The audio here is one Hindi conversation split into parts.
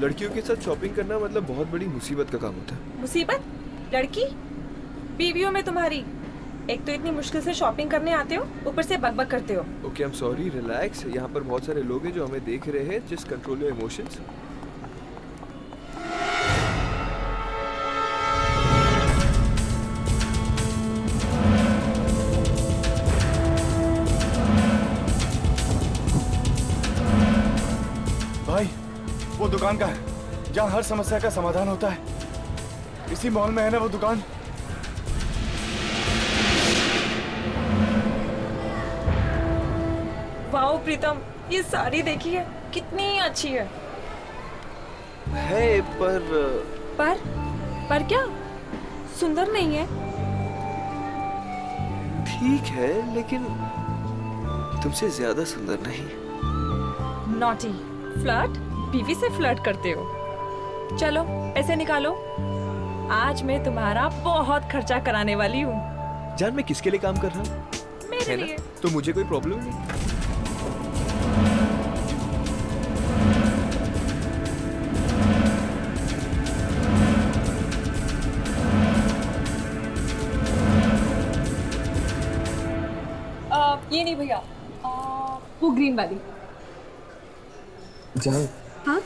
लड़कियों के साथ शॉपिंग करना मतलब बहुत बड़ी मुसीबत का काम होता है। मुसीबत? लड़की? बीवियों में तुम्हारी। एक तो इतनी मुश्किल से शॉपिंग करने आते हो, ऊपर से बकबक करते हो। Okay, I am sorry, relax. यहाँ पर बहुत सारे लोग हैं जो हमें देख रहे हैं। Just control your emotions. भाई, वो दुकान का है जहाँ हर समस्या का समाधान होता है। इसी मॉल में है ना वो दुकान? वाओ प्रीतम, ये साड़ी देखिए कितनी अच्छी है। पर पर क्या? सुंदर नहीं है? ठीक है, लेकिन तुमसे ज्यादा सुंदर नहीं। नॉटी। फ्लर्ट? बीवी से फ्लर्ट करते हो? चलो पैसे निकालो, आज मैं तुम्हारा बहुत खर्चा कराने वाली हूँ। जान, मैं किसके लिए काम कर रहा हूँ? मेरे है ना? लिए। तो मुझे कोई प्रॉब्लम नहीं। ये नहीं भैया, वो ग्रीन वाली। जान, हाँ?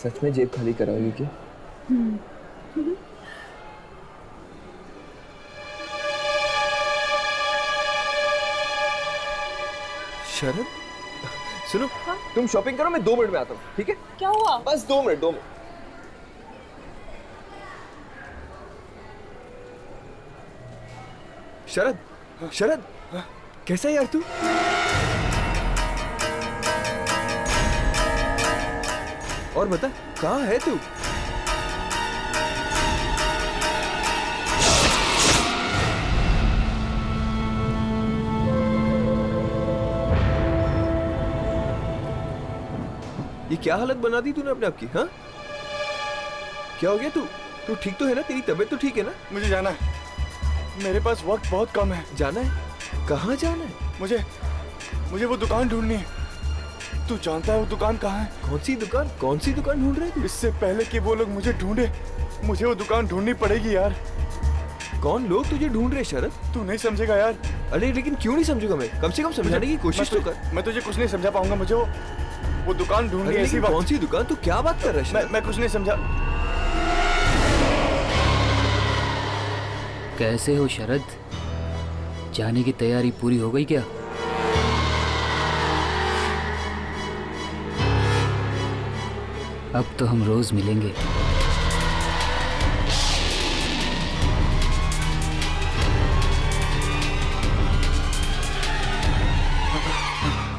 सच में जेब खाली कराओगे क्या? शरद, सुनो। हाँ? तुम शॉपिंग करो, मैं 2 मिनट में आता हूँ, ठीक है? क्या हुआ? बस 2 मिनट, 2 मिनट। शरद, शरद, कैसा है यार तू? और बता, कहाँ है तू? ये क्या हालत बना दी तूने अपने आप की? हाँ, क्या हो गया? तू ठीक तो है ना? तेरी तबीयत तो ठीक है ना? मुझे जाना है, मेरे पास वक्त बहुत कम है। जाना है? कहाँ जाना है? मुझे वो दुकान ढूंढनी है। तू जानता है वो दुकान कहाँ है? कौन सी दुकान? कौन सी दुकान ढूंढ रहे थे? इससे पहले कि वो लोग मुझे ढूंढे, मुझे वो दुकान ढूंढनी पड़ेगी यार। कौन लोग तुझे ढूंढ रहे शरद? तू नहीं समझेगा यार। अरे लेकिन क्यों नहीं समझूंगा मैं? कम से कम समझाने की कोशिश तो कर। मैं तुझे कुछ नहीं समझा पाऊंगा। मुझे वो दुकान ढूंढनी अरे है। ऐसी लेकिन बात। कौन सी दुकान? तू क्या बात कर रहा है शरद? मैं कुछ नहीं समझा। कैसे हो शरद? जाने की तैयारी पूरी हो गई क्या? अब तो हम रोज मिलेंगे।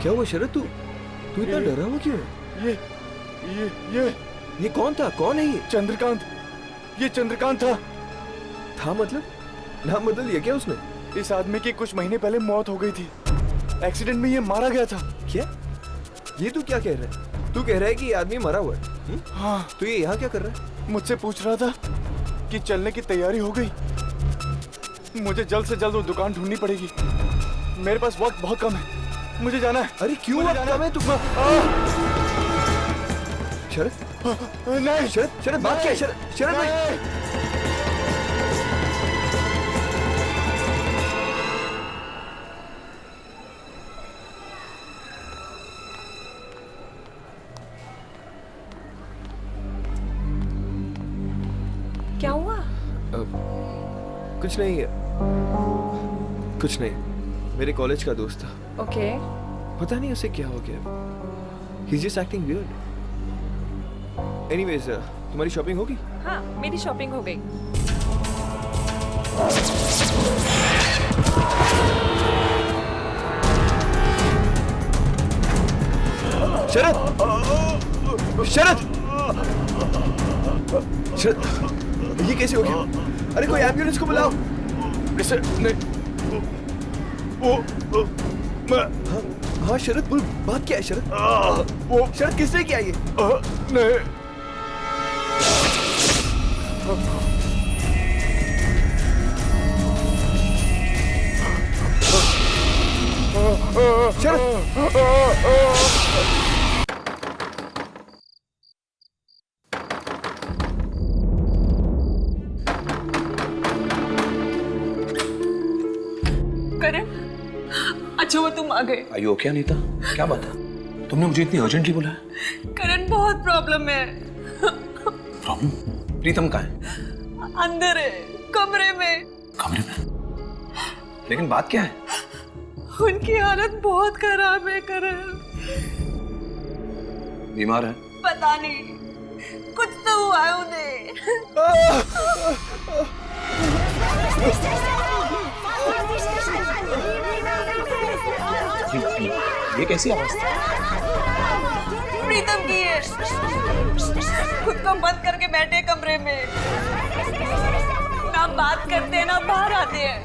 क्या हुआ शरद? तू इतना डरा हुआ क्यों है? ये कौन था? कौन है ये? चंद्रकांत। ये चंद्रकांत था। था मतलब? नाम बदल लिया क्या उसने? इस आदमी की कुछ महीने पहले मौत हो गई थी। एक्सीडेंट में ये मारा गया था। क्या? ये तू क्या कह रहा है? तू कह रहा है कि ये आदमी मरा हुआ है? हाँ। तो ये यहाँ क्या कर रहा है? मुझसे पूछ रहा था कि चलने की तैयारी हो गई। मुझे जल्द से जल्द वो दुकान ढूंढनी पड़ेगी। मेरे पास वक्त बहुत कम है। मुझे जाना है। अरे क्यों वक्त कम है? तू शरद, नहीं शरद बात क्या है? शरद भाई, क्या हुआ? कुछ नहीं है, कुछ नहीं। मेरे कॉलेज का दोस्त था। ओके। पता नहीं उसे क्या हो गया। He's just acting weird. Anyways, तुम्हारी शॉपिंग होगी? हाँ, मेरी शॉपिंग हो गई। शरद! शरद! शरद! ये कैसे हो गया? अरे कोई एम्बुलेंस को बुलाओ। हाँ शरद, बोल, बात क्या है शरद? वो शरद, किसने किया ये? नहीं। करण, अच्छा हुआ तुम आ गए। आयु ओके अनीता, क्या बात है? तुमने मुझे इतनी अर्जेंटली बुलाया? करण बहुत प्रॉब्लम है। प्रॉब्लम? प्रीतम कहाँ है? अंदर है, कमरे में। कमरे में? लेकिन बात क्या है? उनकी हालत बहुत खराब है करण। बीमार है? पता नहीं, कुछ तो हुआ है उन्हें। ये कैसी आवाज? प्रीतम की है, खुद को बंद करके बैठे कमरे में, ना बात करते हैं ना बाहर आते हैं।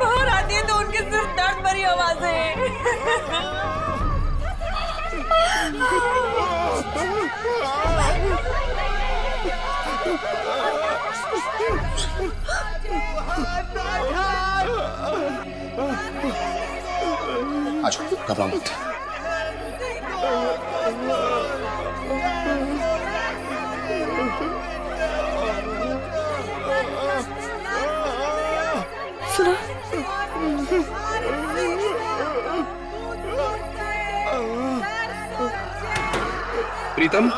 बाहर आती है तो उनके सिर्फ दर्द भरी आवाज है। अच्छा घबराओ मत। सुना? प्रीतम,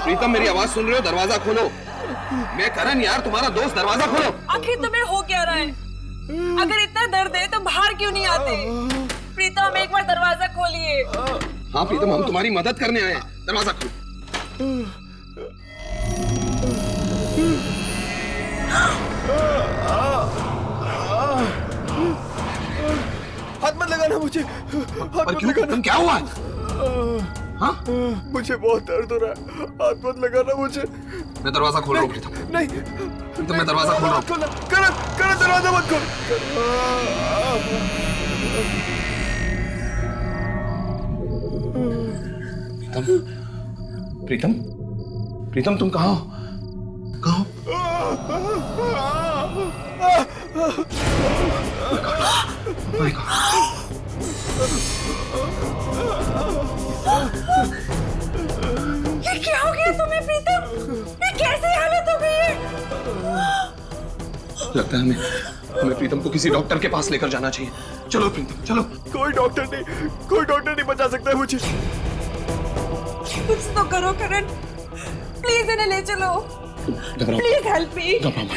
प्रीतम मेरी आवाज सुन रहे हो? दरवाजा खोलो। मैं करण यार, तुम्हारा दोस्त, दरवाजा खोलो। आखिर तुम्हें हो क्या रहा है? अगर इतना दर्द है तो बाहर क्यों नहीं आते? प्रीतम एक बार दरवाजा खोलिए। हाँ प्रीतम, हम तुम्हारी मदद करने आए हैं, दरवाजा खोलो। हाथ मत लगाना मुझे, हाथ मत लगाना। तुम क्या हुआ? हाँ? मुझे बहुत दर्द हो रहा है, हाथ मत लगाना मुझे। मैं दरवाजा खोल रहा हूँ प्रीतम। नहीं प्रीतम मैं दरवाजा खोल रहा हूँ। करण, करण दरवाजा मत खोल। प्रीतम, प्रीतम, प्रीतम तुम कहाँ हो? कहाँ हो? Oh my God. ये क्या हो गया तुम्हें प्रीतम? ये कैसी हालत हो गई है? लगता है हमें प्रीतम को किसी डॉक्टर के पास लेकर जाना चाहिए। चलो प्रीतम चलो। कोई डॉक्टर नहीं बचा सकता है मुझे। कुछ तो करो करण, प्लीज इन्हें ले चलो। Please help me. घबराओ मत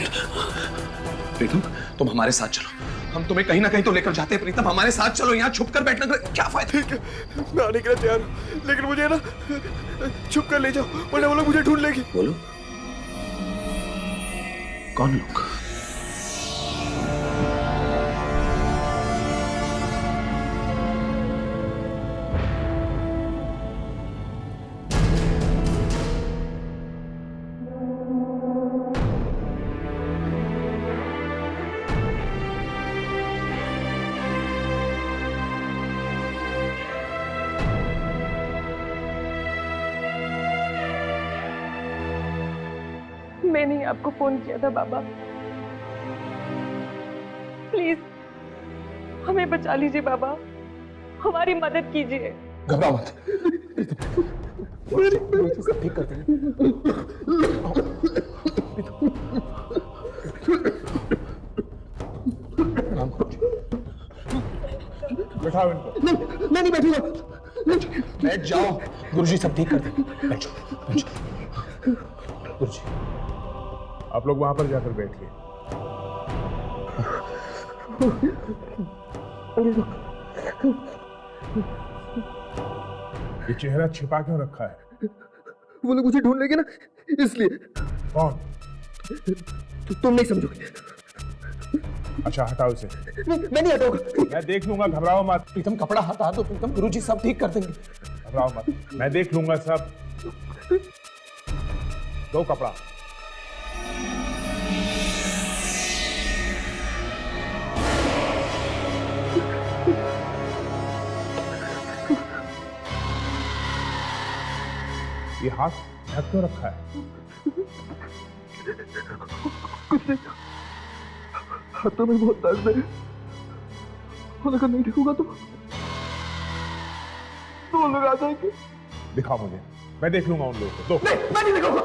प्रीतम, तुम हमारे साथ चलो, हम तुम्हें कहीं ना कहीं तो लेकर जाते हैं। प्रीतम हमारे साथ चलो, यहाँ छुप कर बैठना का क्या फायदा? ठीक है, मैं आने के लिए तैयार हूँ, लेकिन मुझे ना छुप कर ले जाओ, वरना वो लोग मुझे ढूंढ लेगी। बोलो, कौन लोग? मैंने ही आपको फोन किया था बाबा, प्लीज हमें बचा लीजिए बाबा, हमारी मदद कीजिए। घबराओ मत, सब ठीक कर देंगे। बैठाओ इनको। मैं नहीं बैठूंगा। बैठ जाओ, गुरुजी सब ठीक कर देंगे। बैठ जाओ गुरुजी। आप लोग वहां पर जाकर बैठिए। ये चेहरा छिपा क्यों रखा है? वो लोग मुझे ढूंढ लेंगे ना, इसलिए। कौन? तुम नहीं समझोगे। अच्छा हटाओ इसे। मैं नहीं हटाऊंगा। मैं देख लूंगा, घबराओ मत। प्रीतम कपड़ा हटा दो प्रीतम, गुरुजी सब ठीक कर देंगे। घबराओ मत, मैं देख लूंगा सब। दो कपड़ा। ये हाथ ढक क्यों रखा है? हाथों में बहुत दर्द है, और अगर नहीं ढकूंगा तो वो लोग आ जाएंगे। दिखाओ मुझे, मैं देख लूंगा उन लोगों को। दो। नहीं, मैं नहीं दिखाऊंगा।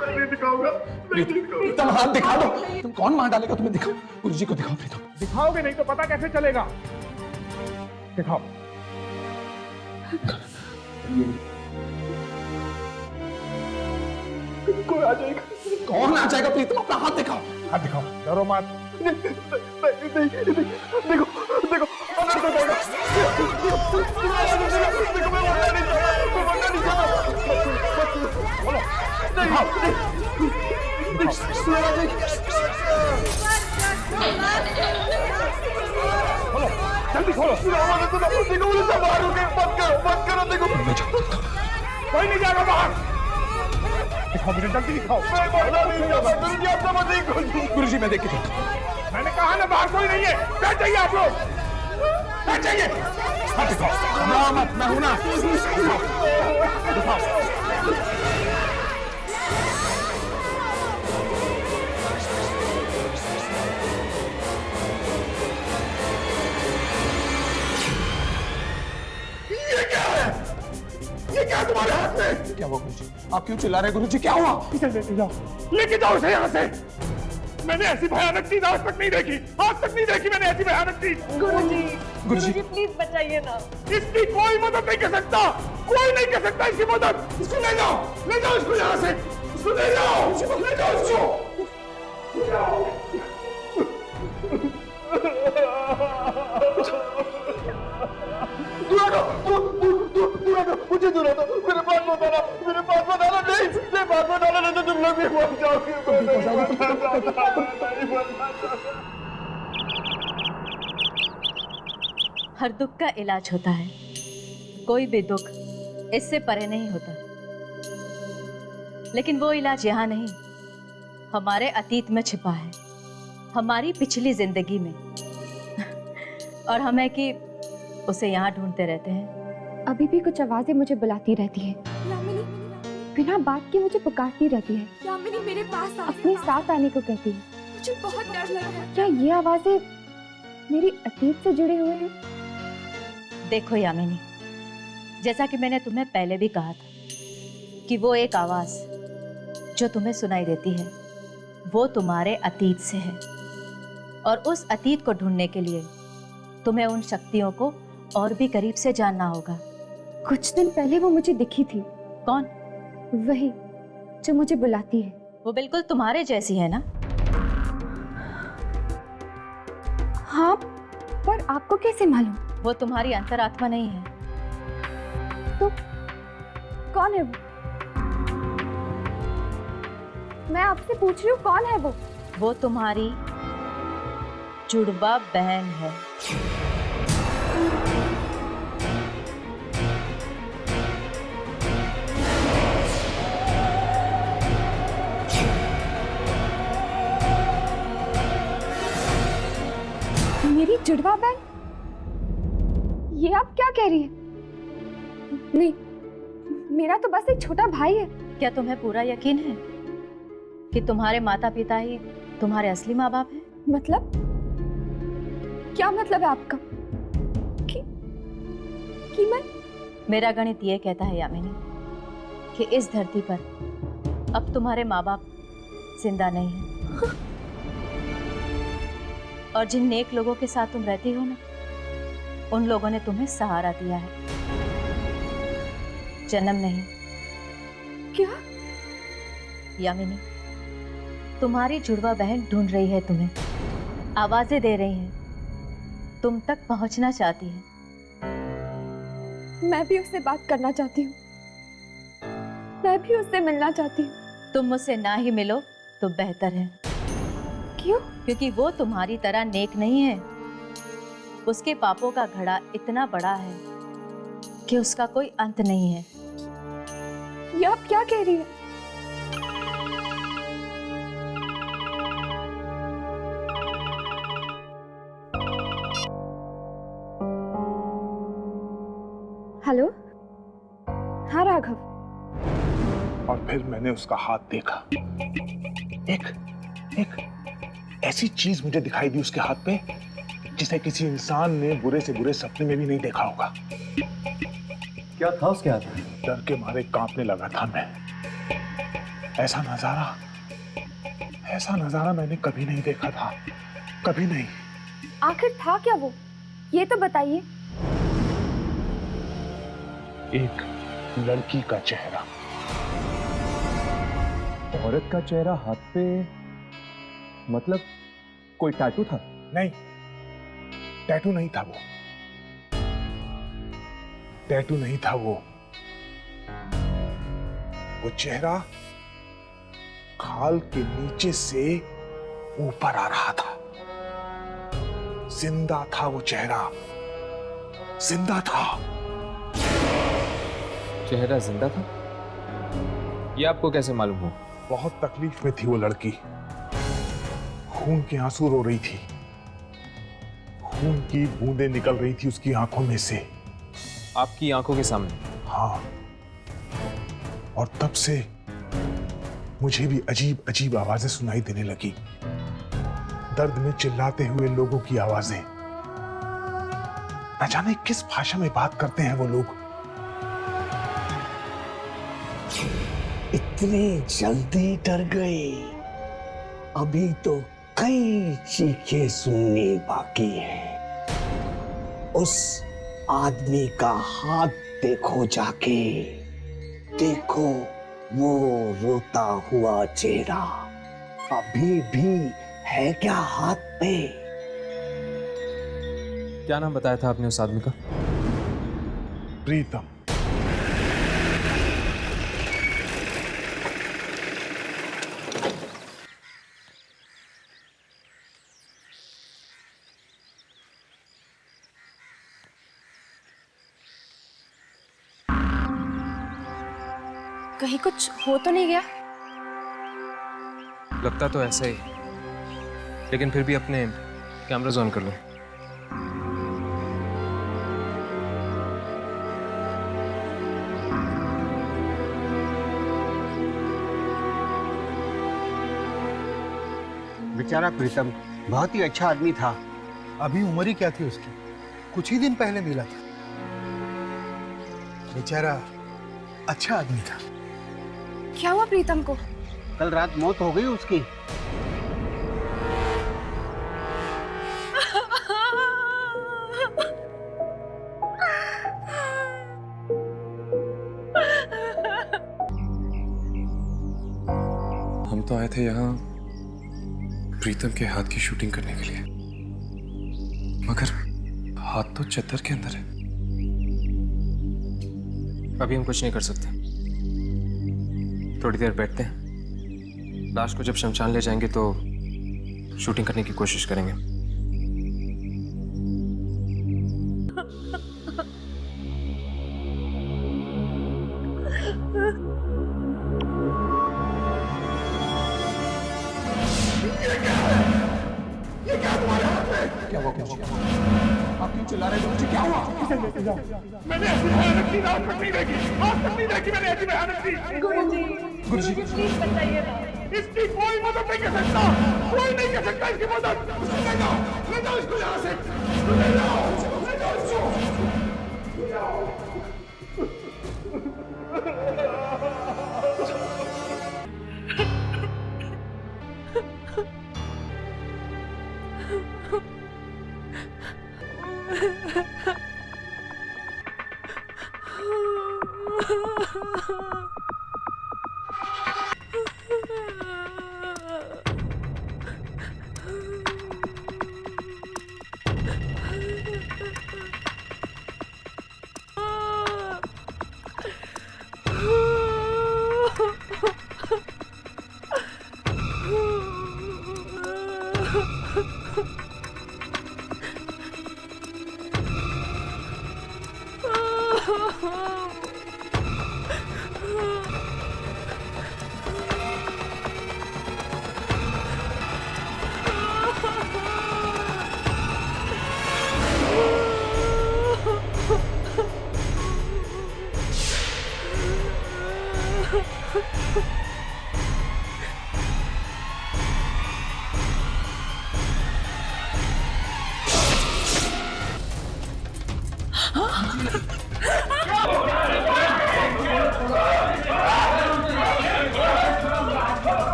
प्रीतम हाथ दिखा दो। तुम कौन मार डालेगा तुम्हें? दिखाओ गुरुजी को, दिखाओ प्रीतम। दिखाओगे नहीं तो पता कैसे चलेगा? दिखाओ। कोई आ जाएगा। कौन आ जाएगा प्रीतम? अपना हाथ दिखाओ। हाथ दिखाओ, डरो मत। देखो देखो जल्दी खोलो। कोई नहीं जाएगा बाहर। दिखाओ मुझे, जल्दी दिखाओ। गुरुजी मैं देख के देखता हूं। मैंने कहा ना बाहर कोई नहीं है। बैठ जाइए आप लोग, बैठ जाइए। हाँ दिखाओ। ना मत, मैं हूं ना। दिखाओ। ये क्या तुम्हारे हाथ में? क्या हुआ गुरुजी? आप क्यों चिल्ला रहे गुरुजी? क्या हुआ? लेके जाओ इसे यहाँ से। मैंने ऐसी भयानक चीज आज तक नहीं देखी, आज तक नहीं देखी मैंने ऐसी भयानक चीज। गुरुजी प्लीज बचाइए ना। इसकी कोई मदद नहीं कर सकता, कोई नहीं कर सकता इसकी मदद। इसको ले जाओ इसको यहाँ से। इसको ले जाओ, ले जाओ इसको। मुझे दूरा दो, मेरे पास बताना, मेरे पास बताना। नहीं, मेरे पास बताना, नहीं तो तुम लोग भी मर जाओगे। हर दुख का इलाज होता है, कोई भी दुख इससे परे नहीं होता। लेकिन वो इलाज यहाँ नहीं, हमारे अतीत में छिपा है, हमारी पिछली जिंदगी में। और हमें कि उसे यहाँ ढूंढते रहते हैं। अभी भी कुछ आवाजें मुझे बुलाती रहती है, बिना बात के मुझे पुकारती रहती है। यामिनी मेरे पास आ, अपने साथ आने को कहती है। मुझे बहुत डर लग रहा है। क्या ये आवाजें मेरी अतीत से जुड़े हुए हैं? देखो यामिनी, जैसा कि मैंने तुम्हें पहले भी कहा था कि वो एक आवाज जो तुम्हें सुनाई देती है वो तुम्हारे अतीत से है। और उस अतीत को ढूंढने के लिए तुम्हें उन शक्तियों को और भी करीब से जानना होगा। कुछ दिन पहले वो मुझे दिखी थी। कौन? वही जो मुझे बुलाती है। वो बिल्कुल तुम्हारे जैसी है ना? हाँ, पर आपको कैसे मालूम? वो तुम्हारी अंतरात्मा नहीं है। तो कौन है वो? मैं आपसे पूछ रही हूँ, कौन है वो? वो तुम्हारी जुड़वा बहन है। मेरी जुड़वा बहन? ये आप क्या कह रही है? नहीं, मेरा तो बस एक छोटा भाई है। क्या तुम्हें पूरा यकीन है कि तुम्हारे माता पिता ही तुम्हारे असली माँ बाप हैं? मतलब? क्या मतलब है आपका? कि मैं? मेरा गणित ये कहता है यामिनी कि इस धरती पर अब तुम्हारे माँ बाप जिंदा नहीं हैं। और जिन नेक लोगों के साथ तुम रहती हो ना, उन लोगों ने तुम्हें सहारा दिया है, जन्म नहीं। क्या? यामिनी, तुम्हारी जुड़वा बहन ढूंढ रही है तुम्हें, आवाजें दे रही है, तुम तक पहुंचना चाहती है। मैं भी उससे बात करना चाहती हूँ, मैं भी उससे मिलना चाहती हूँ। तुम मुझसे ना ही मिलो तो बेहतर है। क्यों? क्योंकि वो तुम्हारी तरह नेक नहीं है। उसके पापों का घड़ा इतना बड़ा है कि उसका कोई अंत नहीं है। ये आप क्या कह रही है? हेलो? हाँ राघव। और फिर मैंने उसका हाथ देखा। एक ऐसी चीज मुझे दिखाई दी उसके हाथ पे जिसे किसी इंसान ने बुरे से बुरे सपने में भी नहीं देखा होगा। क्या था उसके हाथ में? डर के मारे कांपने लगा था मैं। ऐसा नजारा मैंने कभी नहीं देखा था, कभी नहीं। आखिर था क्या वो, ये तो बताइए। एक लड़की का चेहरा। औरत का चेहरा हाथ पे, मतलब कोई टैटू था? नहीं, टैटू नहीं था वो, टैटू नहीं था वो चेहरा खाल के नीचे से ऊपर आ रहा था। जिंदा था वो चेहरा, जिंदा था। चेहरा जिंदा था? ये आपको कैसे मालूम हो? बहुत तकलीफ में थी वो लड़की, खून के आंसू रो रही थी, खून की बूंदें निकल रही थी उसकी आंखों में से। आपकी आंखों के सामने? हाँ, और तब से मुझे भी अजीब अजीब आवाजें सुनाई देने लगी, दर्द में चिल्लाते हुए लोगों की आवाजें। न जाने किस भाषा में बात करते हैं वो लोग। इतनी जल्दी डर गए? अभी तो कई चीखें सुननी बाकी है। उस आदमी का हाथ देखो जाके, देखो वो रोता हुआ चेहरा अभी भी है क्या हाथ पे? क्या नाम बताया था आपने उस आदमी का? प्रीतम। कहीं कुछ हो तो नहीं गया? लगता तो ऐसा ही, लेकिन फिर भी अपने कैमरास ऑन कर लो। बेचारा प्रीतम बहुत ही अच्छा आदमी था। अभी उम्र ही क्या थी उसकी, कुछ ही दिन पहले मिला था। बेचारा अच्छा आदमी था। क्या हुआ प्रीतम को? कल रात मौत हो गई उसकी। हम तो आए थे यहाँ प्रीतम के हाथ की शूटिंग करने के लिए, मगर हाथ तो चद्दर के अंदर है। अभी हम कुछ नहीं कर सकते, थोड़ी देर बैठते हैं। लाश को जब शमशान ले जाएंगे तो शूटिंग करने की कोशिश करेंगे। क्या हुआ? आप क्यों चिल्ला रहे हो? मुझे क्या हुआ? किसे लेके जाओ? मैंने ऐसी भयानक चीज आज तक नहीं देखी, आज तक नहीं देखी मैंने ऐसी भयानक चीज। गुरुजी प्लीज बताइए ना। इसकी कोई मदद नहीं कर सकता, कोई नहीं कर सकता इसकी मदद। ले जाओ इसको यहाँ से, ले जाओ इसको।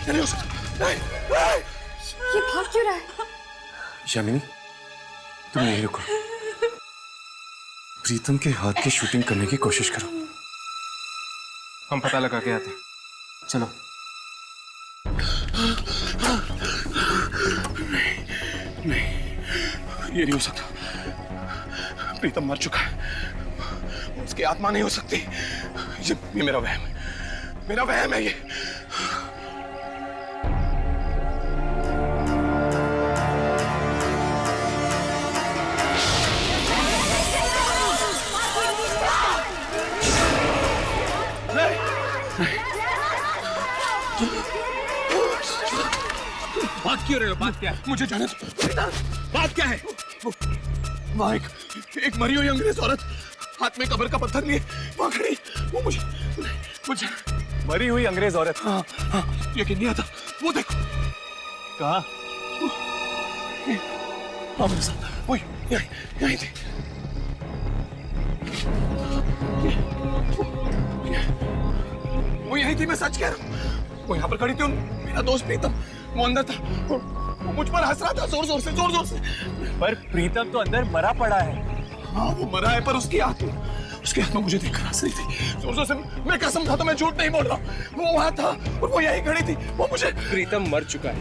नहीं हो सकता। नहीं, नहीं। ये भाग क्यों रहा है? यामिनी, तुम यहीं रुको। प्रीतम के हाथ की शूटिंग करने की कोशिश करो। हम पता लगा के आते हैं। चलो। नहीं, ये नहीं हो सकता। प्रीतम मर चुका है, उसकी आत्मा नहीं हो सकती। ये मेरा वहम है, मेरा वहम है ये। बात क्यों रहे हो? बात क्या है? मुझे जाने दो। बात क्या है? वहाँ एक मरी हुई अंग्रेज औरत हाथ में कब्र का पत्थर लिए वहाँ खड़ी। वो मुझे मरी हुई अंग्रेज औरत? हाँ, यकीन नहीं आता। वो देखो। कहाँ? हाँ मेरे साथ। वही यहीं थी। वो यहीं थी, मैं सच कह रहा हूँ। वो यहाँ पर खड़ी थी। मेरा दोस्त प्रीतम वो अंदर था, वो मुझ पर हंस रहा था जोर जोर से। पर प्रीतम तो अंदर मरा पड़ा है। हाँ वो मरा है, पर उसकी आत्मा मुझे देखकर हंस रही थी जोर जोर से। मैं कसम खाता, मैं झूठ नहीं बोल रहा। वो वहां था और वो यहीं खड़ी थी। वो मुझे। प्रीतम मर चुका है,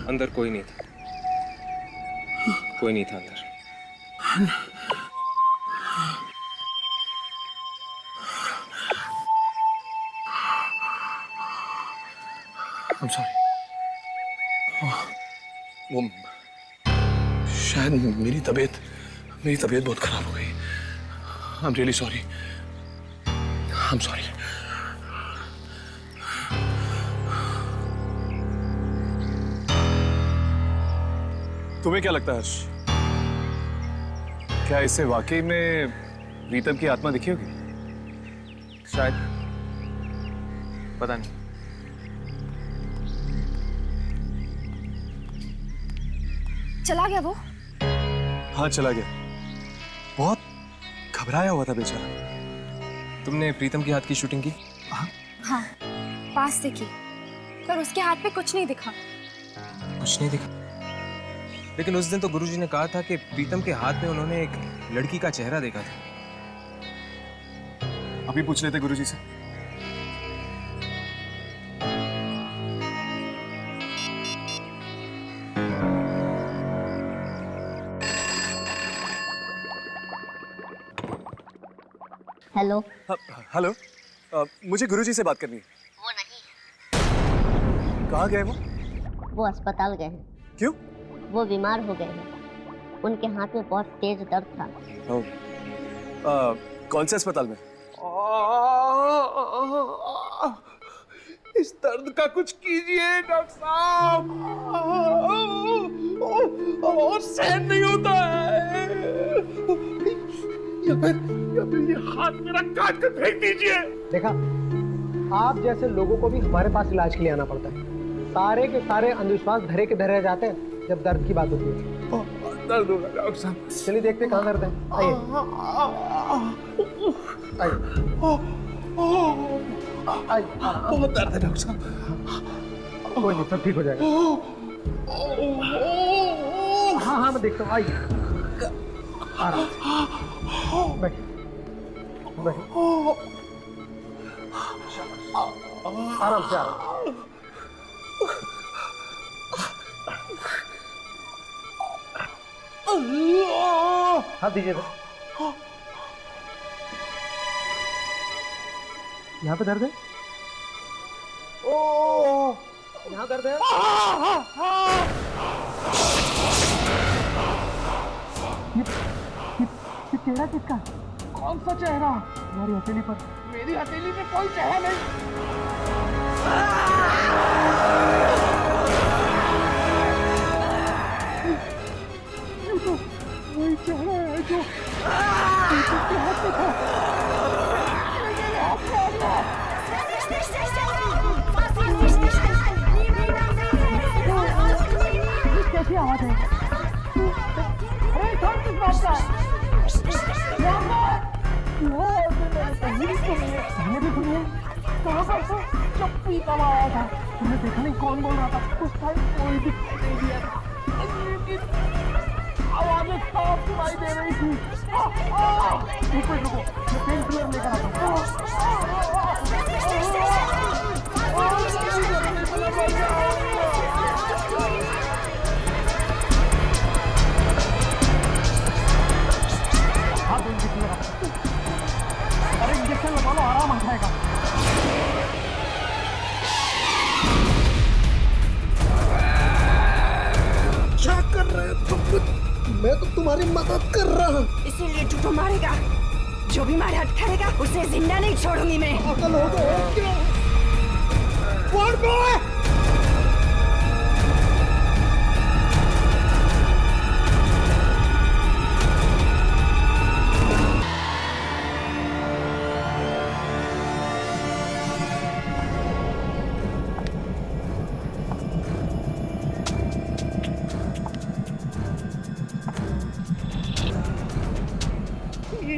अंदर कोई नहीं था। कोई नहीं था अंदर। I'm sorry. वो शायद मेरी तबीयत बहुत खराब हो गई। I'm really sorry. I'm sorry. तुम्हें क्या लगता है हर्ष? क्या इससे वाकई में प्रीतम की आत्मा दिखी होगी? शायद, पता नहीं। चला गया वो? हाँ चला गया। बहुत घबराया हुआ था बेचारा। तुमने प्रीतम की हाथ की शूटिंग की? हाँ, पास से की, पर उसके हाथ पे कुछ नहीं दिखा। कुछ नहीं दिखा? लेकिन उस दिन तो गुरुजी ने कहा था कि प्रीतम के हाथ में उन्होंने एक लड़की का चेहरा देखा था। अभी पूछ लेते गुरुजी से। हेलो। हेलो, मुझे गुरुजी से बात करनी है। वो नहीं। कहाँ गए वो अस्पताल गए हैं। क्यों? वो बीमार हो गए हैं। उनके हाथ में बहुत तेज दर्द था। कौन से अस्पताल में? इस दर्द का कुछ कीजिए डॉक्टर साहब। और सहन नहीं होता है। या फिर ये हाथ मेरा काट कर फेंक दीजिए। देखा, आप जैसे लोगों को भी हमारे पास इलाज के लिए आना पड़ता है। सारे के सारे अंधविश्वास धरे के धरे जाते हैं जब दर्द की बात होती है। दर्द होगा डॉक्टर साहब। चलिए देखते कहाँ दर्द है। आइए आइए। बहुत दर्द है डॉक्टर साहब। कोई नहीं, सब ठीक हो जाएगा। हाँ मैं देखता हूँ। आइए आराम से बैठिए। आराम से। हाथ दीजिए। यहाँ पे दर्द है? यहाँ दर्द है? ये चेहरा किसका? कौन सा चेहरा? तुम्हारी हथेली पर। मेरी हथेली पे कोई चेहरा नहीं। वही चेहरा है जो उसके हाथ में था। कैसी आवाज है? अरे कौन किस बात का? भी सुनिए। कहाँ पर? जब प्रीतम आया था तुमने देखा नहीं कौन बोल रहा था? उस टाइम कोई दिखाई नहीं दिया था, आवाजें साफ सुनाई दे रही थी। रुको रुको, मैं पेन किलर लेकर आता हूँ। अरे इंजेक्शन लगा लो, आराम आ जाएगा। क्या कर रहे हो तुम? मैं तो तुम्हारी मदद कर रहा हूँ। इसीलिए तू तो मारेगा। जो भी मारे हाथ करेगा उसे जिंदा नहीं छोड़ूंगी मैं। पागल हो गए क्या? What boy?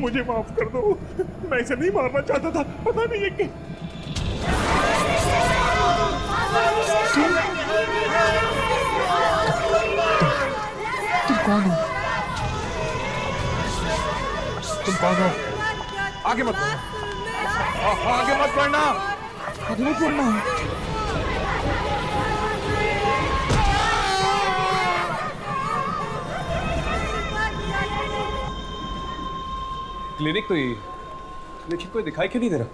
मुझे माफ कर दो, मैं इसे नहीं मारना चाहता था, पता नहीं है कि तुम कौन हो? तुम कौन हो? आगे मत बढ़ना, आगे मत बढ़ना, आगे मत बढ़ना। क्लिनिक तो यही है, लेकिन कोई दिखाई क्यों नहीं दे रहा?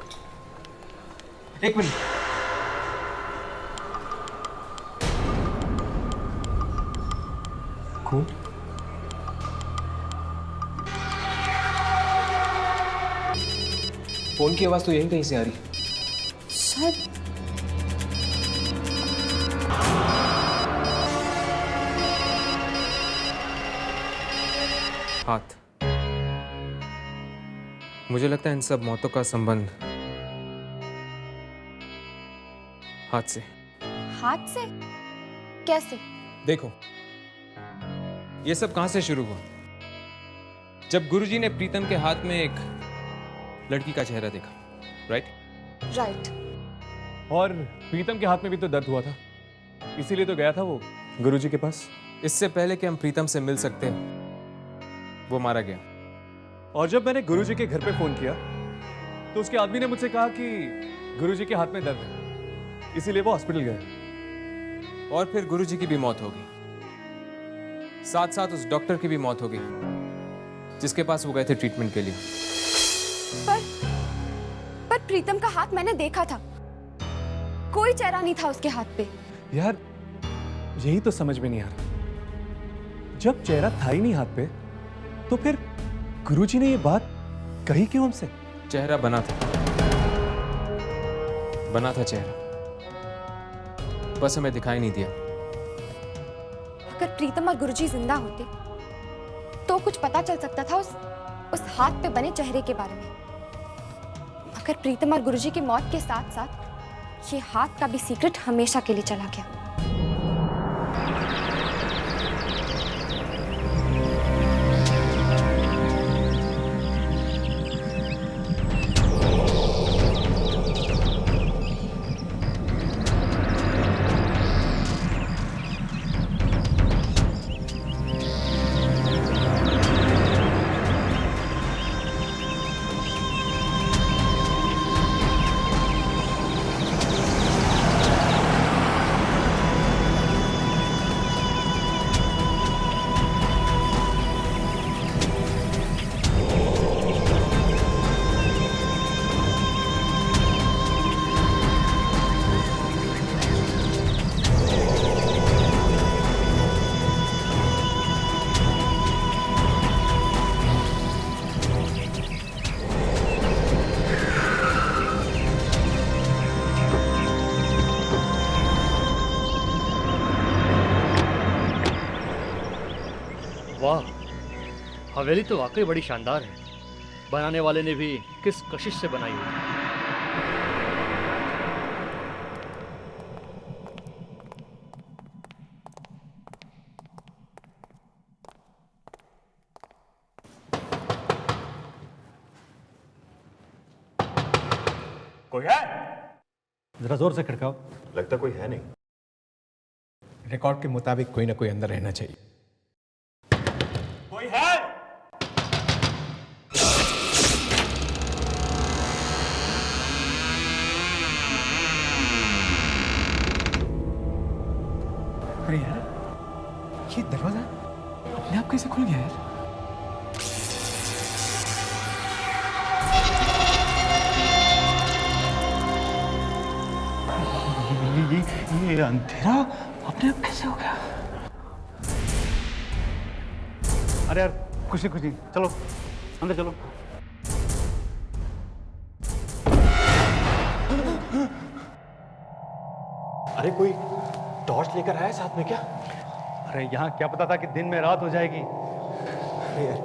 एक मिनट। खून? फोन की आवाज तो यहीं कहीं से आ रही है। शायद हाथ। मुझे लगता है इन सब मौतों का संबंध हाथ से। हाथ से? कैसे? देखो, ये सब कहां से शुरू हुआ? जब गुरुजी ने प्रीतम के हाथ में एक लड़की का चेहरा देखा, राइट? राइट। और प्रीतम के हाथ में भी तो दर्द हुआ था, इसीलिए तो गया था वो गुरुजी के पास। इससे पहले कि हम प्रीतम से मिल सकते, वो मारा गया। और जब मैंने गुरुजी के घर पे फोन किया तो उसके आदमी ने मुझसे कहा कि गुरुजी के हाथ में दर्द है, इसीलिए वो हॉस्पिटल गए। और फिर गुरुजी की भी मौत हो गई, साथ साथ उस डॉक्टर की भी मौत हो गई जिसके पास वो गए थे ट्रीटमेंट के लिए। पर प्रीतम का हाथ मैंने देखा था, कोई चेहरा नहीं था उसके हाथ पे। यार यही तो समझ में नहीं आ रहा, जब चेहरा था ही नहीं हाथ पे तो फिर गुरुजी ने ये बात कही क्यों हमसे? चेहरा बना था चेहरा, बस हमें दिखाई नहीं दिया। अगर प्रीतम और गुरुजी जिंदा होते तो कुछ पता चल सकता था उस हाथ पे बने चेहरे के बारे में। मगर प्रीतम और गुरुजी की मौत के साथ साथ ये हाथ का भी सीक्रेट हमेशा के लिए चला गया। वाह, हवेली तो वाकई बड़ी शानदार है। बनाने वाले ने भी किस कशिश से बनाई होगी। कोई है? जरा जोर से खड़काओ। लगता कोई है नहीं। रिकॉर्ड के मुताबिक कोई ना कोई अंदर रहना चाहिए। कोई है? अरे यार, ये दरवाजा अपने आप कैसे खुल गया यार? ये अंधेरा अपने आप कैसे हो गया? अरे यार कुछ नहीं, चलो अंदर चलो। अरे कोई टॉर्च लेकर आया साथ में क्या? अरे यहाँ क्या पता था कि दिन में रात हो जाएगी। अरे यार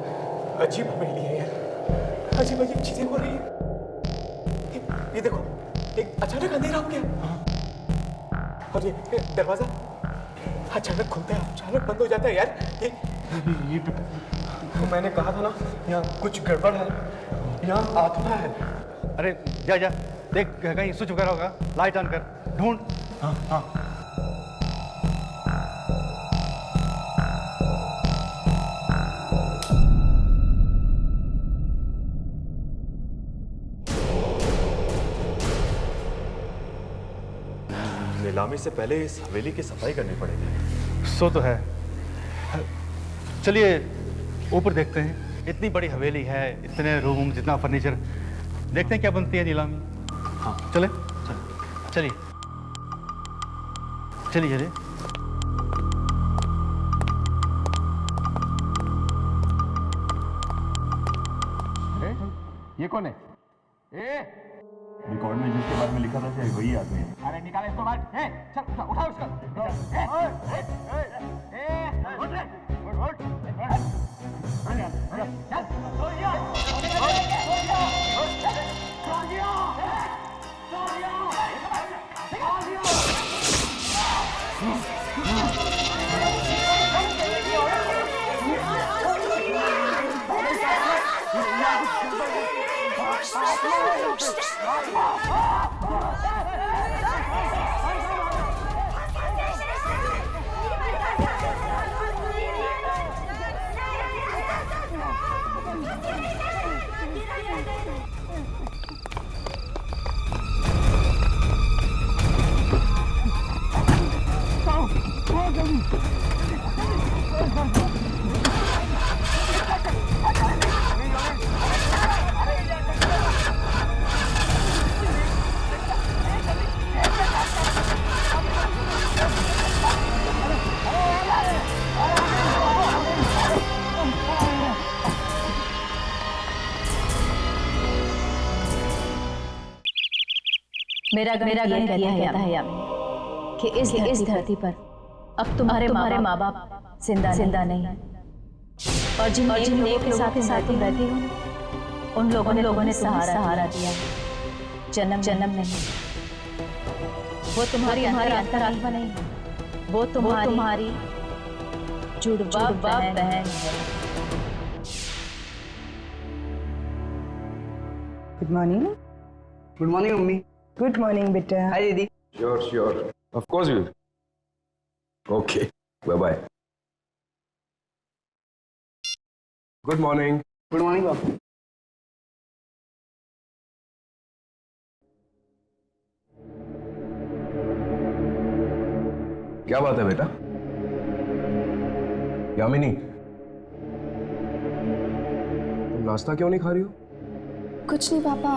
अजीब हवेली है यार, अजीब अजीब चीजें हो रही है। ये देखो, एक अचानक अंधेरा हो गया और ये दरवाजा अचानक खुलता है, अचानक बंद हो जाता है यार। ये तो मैंने कहा था ना, यहाँ कुछ गड़बड़ है, यहाँ आत्मा है। अरे जा जा देख, कहीं स्विच वगैरह होगा, लाइट ऑन कर, ढूंढ। हाँ हाँ। नीलामी से पहले इस हवेली की सफाई करनी पड़ेगी। सो तो है। चलिए ऊपर देखते हैं। इतनी बड़ी हवेली है, इतने रूम, जितना फर्नीचर, देखते हैं क्या बनती है नीलामी। हाँ चले चलिए चलिए चलिए। ये कौन है? रिकॉर्ड में जिसके बारे में लिखा था शायद वही आदमी है। अरे निकाले इसको बाहर। चल उठाओ मेरा गण कहता है यामी कि इस धरती पर अब तुम्हारे माँ बाप जिंदा नहीं, और जिन लोगों के साथ तुम रहती हो, उन लोगों ने सहारा दिया, जन्म नहीं। वो तुम्हारी अंतरात्मा नहीं, वो तुम्हारी जुड़वा बहन है। Good morning. Good morning mummy. Good morning बेटा। हाय दीदी। Sure. Of course you will. Okay. Bye-bye. Good morning. Good morning बाबू। क्या बात है बेटा? यामिनी, तुम नाश्ता क्यों नहीं खा रही हो? कुछ नहीं पापा।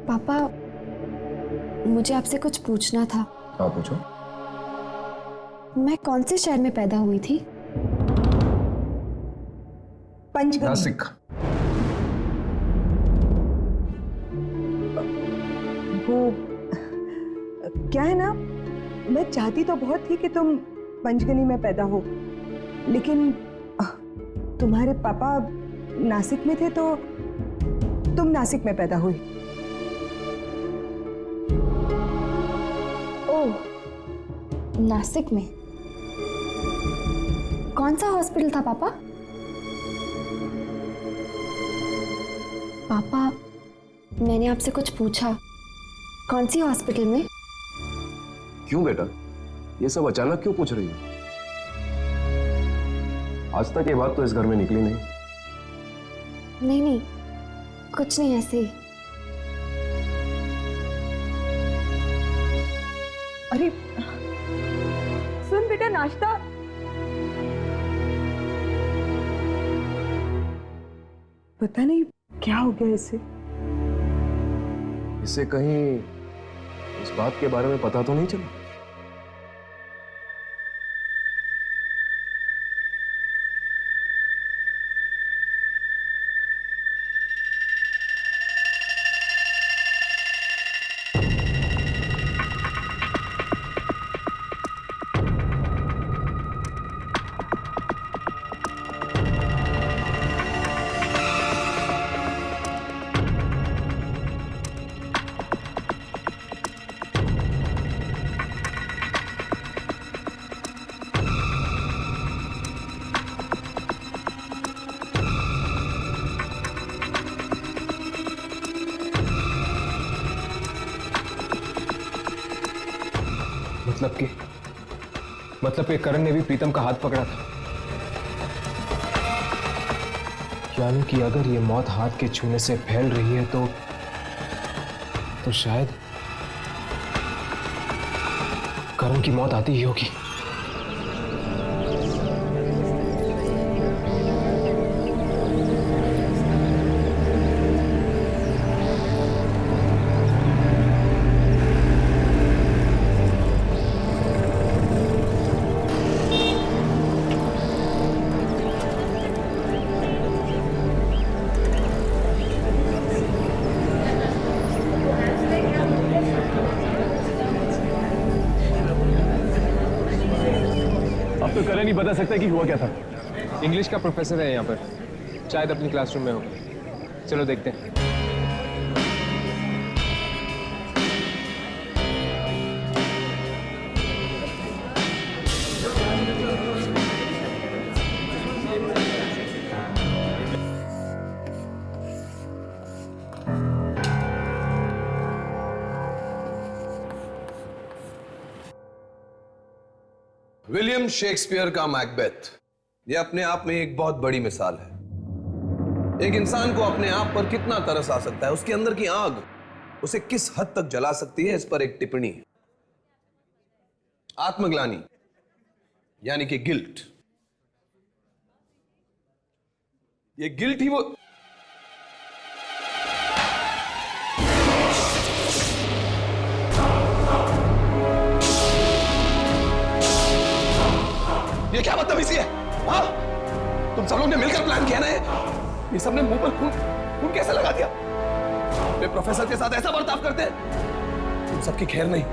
पापा मुझे आपसे कुछ पूछना था। हाँ पूछो। मैं कौन से शहर में पैदा हुई थी? पंचगनी। नासिक। वो क्या है ना, मैं चाहती तो बहुत थी कि तुम पंचगनी में पैदा हो, लेकिन तुम्हारे पापा नासिक में थे तो तुम नासिक में पैदा हुई। ओह, नासिक में कौन सा हॉस्पिटल था पापा? पापा मैंने आपसे कुछ पूछा कौन सी हॉस्पिटल में? क्यों बेटा, ये सब अचानक क्यों पूछ रही हो? आज तक ये बात तो इस घर में निकली नहीं। नहीं, कुछ नहीं, ऐसे ही। अरे सुन बेटा, नाश्ता। पता नहीं क्या हो गया इसे। इसे कहीं इस बात के बारे में पता तो नहीं चला? मतलब कि करण ने भी प्रीतम का हाथ पकड़ा था। यानी कि अगर ये मौत हाथ के छूने से फैल रही है तो शायद करण की मौत आती ही होगी। तो करण नहीं बता सकता कि हुआ क्या था। इंग्लिश का प्रोफेसर है यहाँ पर, शायद अपनी क्लासरूम में होगा। चलो देखते हैं। विलियम शेक्सपियर का मैकबेथ, यह अपने आप में एक बहुत बड़ी मिसाल है। एक इंसान को अपने आप पर कितना तरस आ सकता है, उसके अंदर की आग उसे किस हद तक जला सकती है, इस पर एक टिप्पणी है। आत्मग्लानि यानी कि गिल्ट, ये गिल्ट ही वो ये क्या बदतमीजी है? हाँ, तुम सब लोग ने मिलकर प्लान किया ना ये सबने मुंह पर खून कैसे लगा दिया? वे प्रोफेसर के साथ ऐसा बर्ताव करते हैं? तुम सबकी खैर नहीं।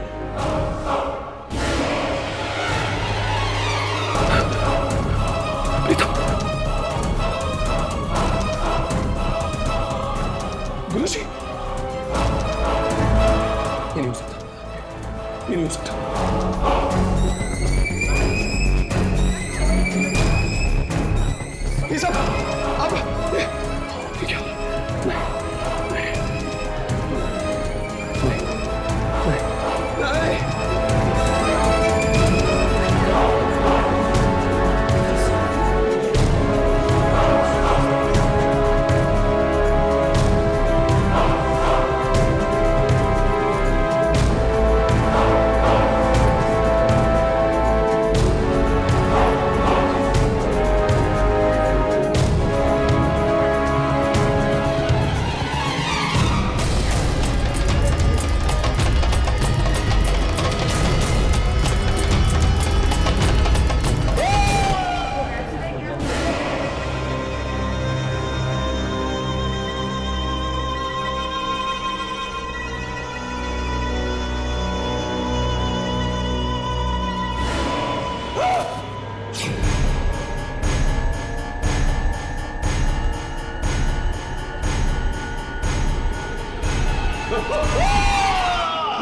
गुरुजी, ये नहीं हो सकता, ये नहीं हो सकता। ये सब अब ये क्या? नहीं, नहीं, नहीं, नहीं।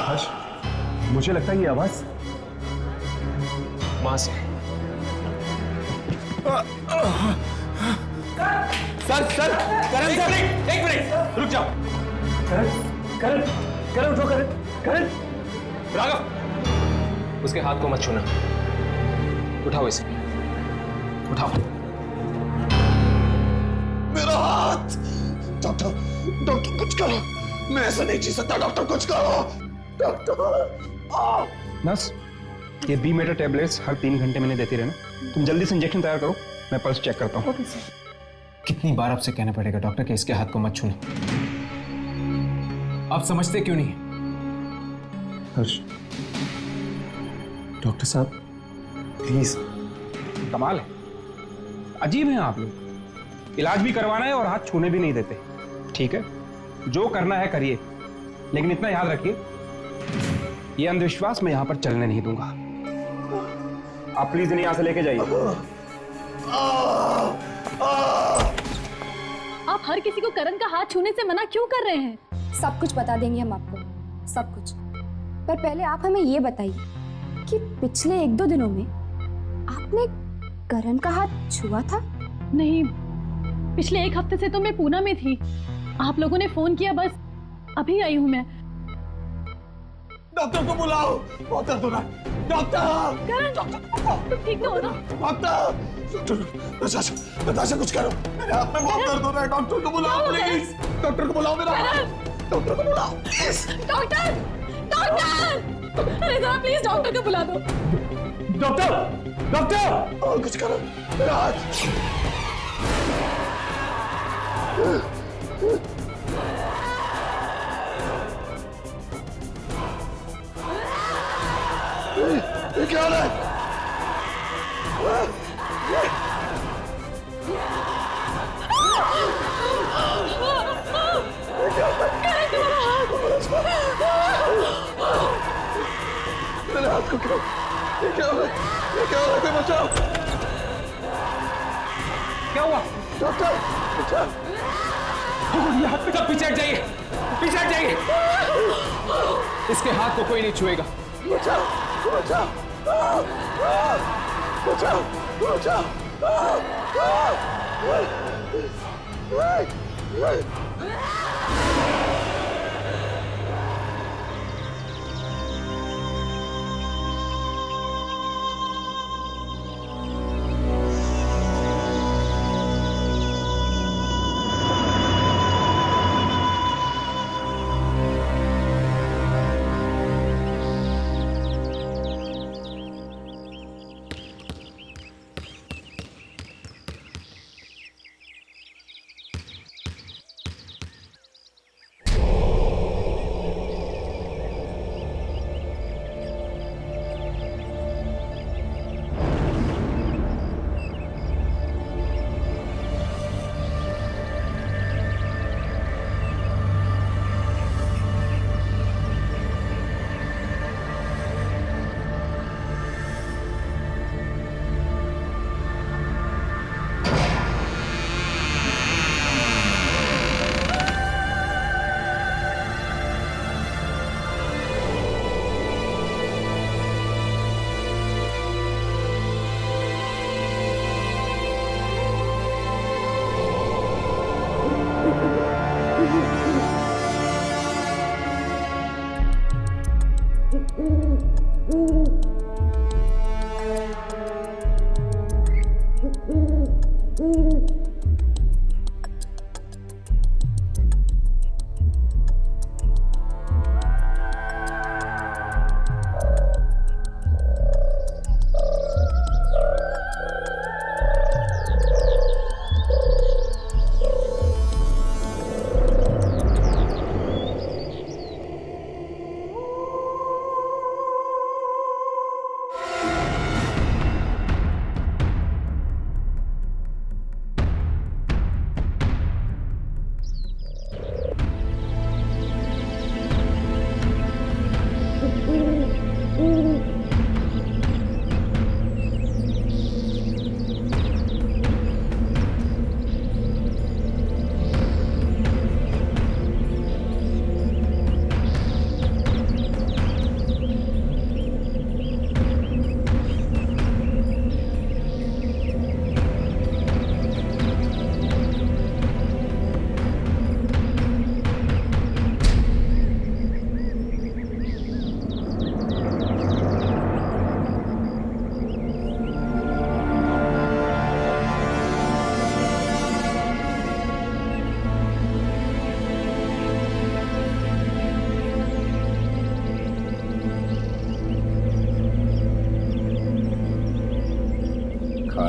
हर्ष, मुझे लगता है ये आवाज मां से। सर करण सर, एक मिनट रुक जाओ। करण उठो करण। करण, राघव, उसके हाथ को मत छूना। उठाओ इसे, उठाओ। मेरा हाथ! डॉक्टर, डॉक्टर कुछ करो, मैं ऐसा नहीं जी सकता। डॉक्टर कुछ करो, डॉक्टर। नर्स, ये बी मेटा टैबलेट्स हर 3 घंटे में देती रहना। तुम जल्दी से इंजेक्शन तैयार करो, मैं पल्स चेक करता हूँ। Okay sir. कितनी बार आपसे कहना पड़ेगा डॉक्टर कि इसके हाथ को मत छूना? आप समझते क्यों नहीं? हर्ष, डॉक्टर साहब प्लीज। कमाल है, अजीब हैं आप लोग। इलाज भी करवाना है और हाथ छूने भी नहीं देते। ठीक है, जो करना है करिए, लेकिन इतना याद रखिए, ये अंधविश्वास मैं यहां पर चलने नहीं दूंगा। आप प्लीज इन्हें यहां से लेके जाइए। आप हर किसी को करण का हाथ छूने से मना क्यों कर रहे हैं? सब कुछ बता देंगे हम आपको, सब कुछ। पर पहले आप हमें ये बताइए कि पिछले 1-2 दिनों में आपने करण का हाथ छुआ था? नहीं, पिछले 1 हफ्ते से तो मैं पूना में थी। आप लोगों ने फोन किया, बस अभी आई हूँ मैं। डॉक्टर को बुलाओ, बहुत दर्द हो रहा है। डॉक्टर! करण, तुम ठीक तो हो ना? डॉक्टर! नताशा कुछ करो, मेरे हाथ में बहुत दर्द हो रहा है। डॉक्टर को बुलाओ प्लीज, डॉक्टर को बुलाओ मेरा हाथ। डॉक्टर को बुलाओ प्लीज। डॉक्टर! डॉक्टर! अरे जरा प्लीज डॉक्टर को बुला दो। डॉक्टर! डॉक्टर! और कुछ करो, मेरा हाथ। ये क्या हो रहा है? मेरे हाथ को क्यों? ये क्या हो रहा है? ये क्या हो रहा है? कोई बचाओ! क्या हुआ? डॉक्टर! बचाओ! ये हाथ पे, पीछे हट जाइए, पीछे हट जाइए। इसके हाथ को कोई नहीं छुएगा। बचाओ! बचाओ! बचाओ! बचाओ!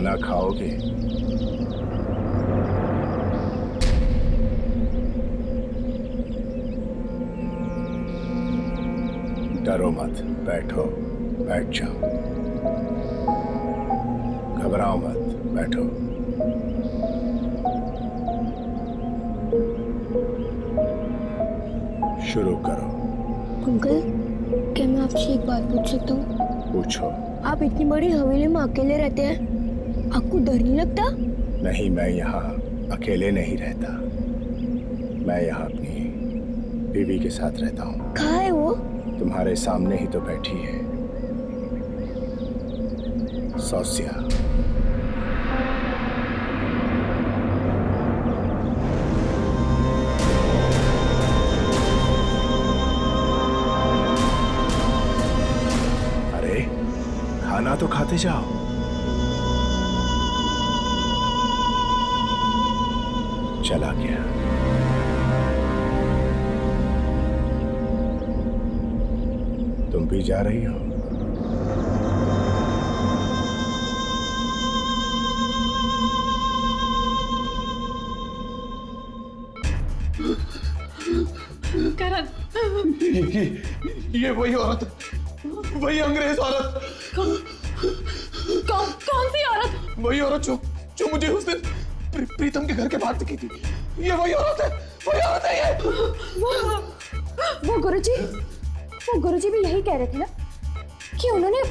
खाना खाओगे? डरो मत, बैठो, बैठ जाओ। घबराओ मत, बैठो। शुरू करो। अंकल, क्या मैं आपसे एक बात पूछ सकता हूँ? पूछो। आप इतनी बड़ी हवेली में अकेले रहते हैं, आपको डर नहीं लगता? नहीं, मैं यहाँ अकेले नहीं रहता। मैं यहाँ अपनी बीवी के साथ रहता हूँ। कहाँ है वो? तुम्हारे सामने ही तो बैठी है, सौस्या। अरे खाना तो खाते जाओ। चला गया। तुम भी जा रही हो? करण, ये वही औरत, वही अंग्रेज औरत। कौन सी औरत? वही औरत जो मुझे उस दिन प्रीतम के घर के बाहर दिखी थी। ये वही औरत है, वही औरत है ये। वो गुरुजी भी यही कह रहे थे ना कि उन्होंने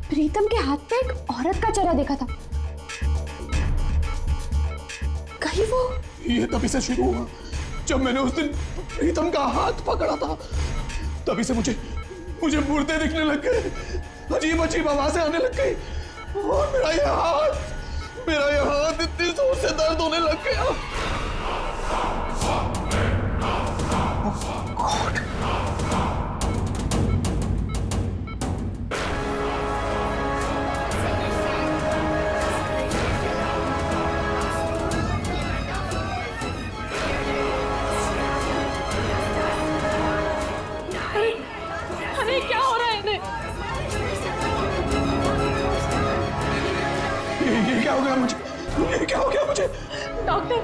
प्रीतम के हाथ पे एक औरत का चेहरा देखा था। कहीं वो ये तभी से शुरू हुआ जब मैंने उस दिन प्रीतम का हाथ पकड़ा था। तभी से मुझे मुर्दे दिखने लग गए, अजीब अजीब आवाजें आने लग गई और मेरा ये हाथ इतनी जोर से दर्द होने लग गया। अरे क्या हो रहा है इन्हें? ये क्या हो गया मुझे? ये क्या हो गया मुझे? डॉक्टर,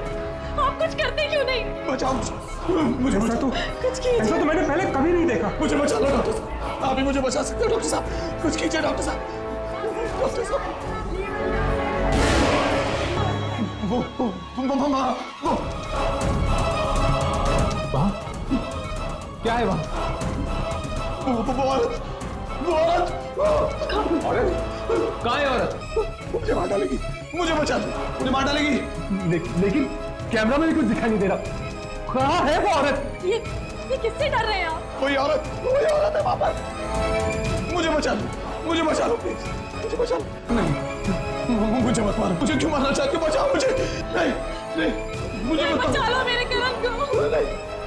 आप कुछ करते क्यों नहीं? बचाओ मुझे बचा दो। कुछ कीजिए। ऐसा तो मैंने पहले कभी नहीं देखा। मुझे बचा लो डॉक्टर साहब, आप ही मुझे बचा सकते हो डॉक्टर साहब। कुछ कीजिए डॉक्टर साहब। डॉक्टर साहब, वो क्या है वहाँ? वो औरत कहाँ है औरत? मुझे मार डालेगी, मुझे बचा लो, मुझे मार डालेगी। लेकिन कैमरा में भी कुछ दिखाई नहीं दे रहा। कहाँ है वो औरत? ये किससे डर रहे हैं आप? वही औरत है वापस। मुझे बचा लो प्लीज, मुझे बचा लो। नहीं, मुझे मत मारो, मुझे क्यों मारना चाहते हो? बचाओ मुझे। नहीं, मुझे मत बचा लो मेरे करण को।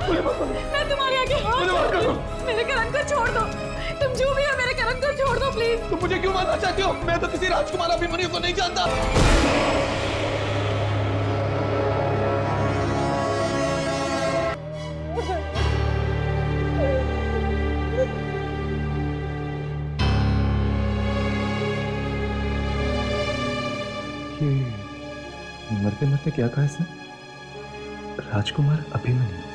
मुझे मत मारो। मैं तुम्हारे आगे हाथ जोड़ती हूँ, मेरे करण को छोड़ दो। तुम जो भी हो मेरे करण को छोड़ दो प्लीज। तुम मुझे क्यों मारना चाहती हो? मैं तो किसी राजकुमार अभिमन्यु को नहीं जानता। मरते मरते क्या कहा इसने? राजकुमार अभिमन्यु।